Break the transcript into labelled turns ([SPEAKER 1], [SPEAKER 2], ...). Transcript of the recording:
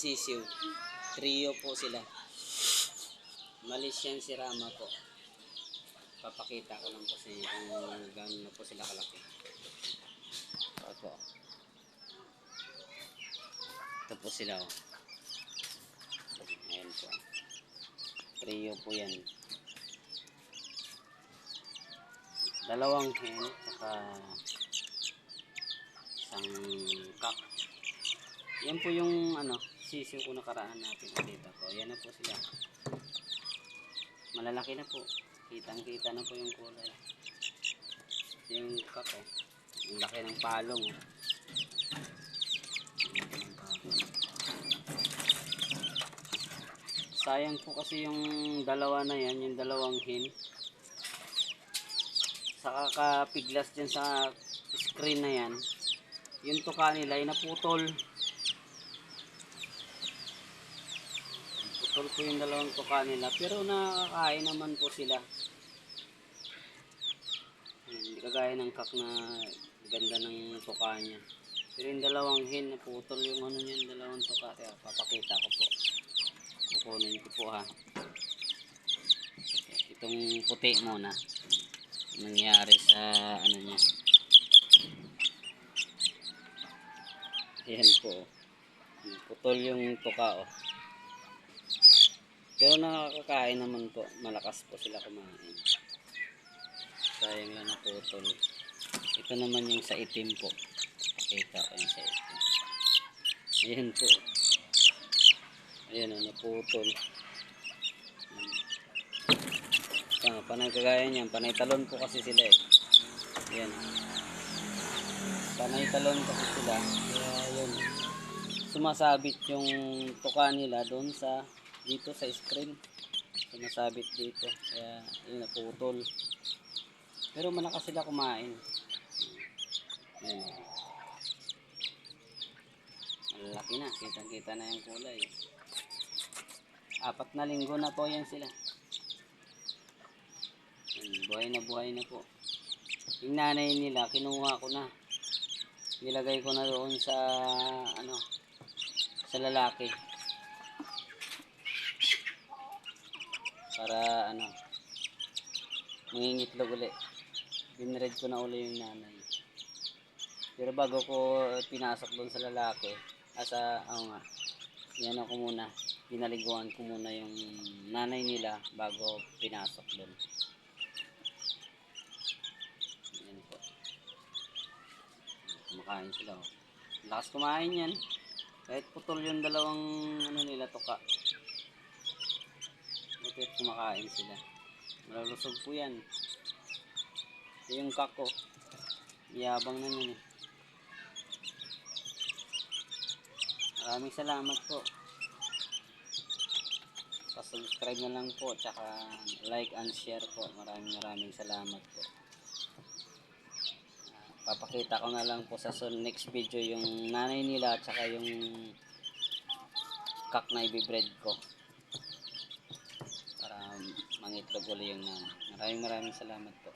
[SPEAKER 1] sisiw. Trio po sila. Malaysian Sirama po. Papakita ko lang po sa inyo kung gaano po sila kalaki. Ito. Ito po sila. Oh. Ayan po. Trio po yan. Dalawang hen saka isang cock. Yan po yung sisiw ko nakaraan natin dito po. Yan na po sila. Malalaki na po. Kitang-kita na po yung kulay. Yung cock oh. Ang laki ng palong oh. Sayang po kasi yung dalawa na yan, yung dalawang hen. Sa kakapiglas dyan sa screen na yan, yung tuka nila ay naputol. Putol po yung dalawang tuka nila, pero nakakain naman po sila. Hindi kagaya ng cock na ganda ng tuka niya. Pero yung dalawang hen, naputol yung niya, yung dalawang tuka. Kaya papakita ko po. Kukunin ko po ha. Itong puti muna. Nangyari sa niya. Ayan po. Putol yung tuka oh. Pero nakakakain naman po. Malakas po sila kumain. Sayang lang naputol. Ito naman yung sa itim po. Pakita ko yung sa itim. Ayan po. Ayan o, naputol. Panay kagaya niyan. Panay talon po kasi sila eh. Ayan. Panay talon kasi sila. Kaya yun. Sumasabit yung tuka nila doon sa dito sa screen. Sumasabit dito. Kaya yun, naputol. Pero malakas sila kumain. Ayan. Malaki na. Kitang-kita na yung kulay. 4 na linggo na po yan sila. Buhay na po. Yung nanay nila, kinuha ko na. Nilagay ko na doon sa sa lalaki. Para mangingitlog uli. Binred ko na uli yung nanay. Pero bago ko pinasok doon sa lalaki, yan ako muna. Pinaliguan ko muna yung nanay nila bago pinasok doon. Yan po. Kumakain sila oh. Lakas kumain yan. Kahit putol yung dalawang nila tuka. Butit kumakain sila. Malalusog po yan. Ito yung kako. Iyabang na yun eh. Maraming salamat po. Pa-subscribe na lang po. Tsaka like and share po. Maraming salamat po. Papakita ko na lang po sa next video yung nanay nila. Tsaka yung cock na ibibread ko. Para mangitlog ulit yung nanay. Maraming salamat po.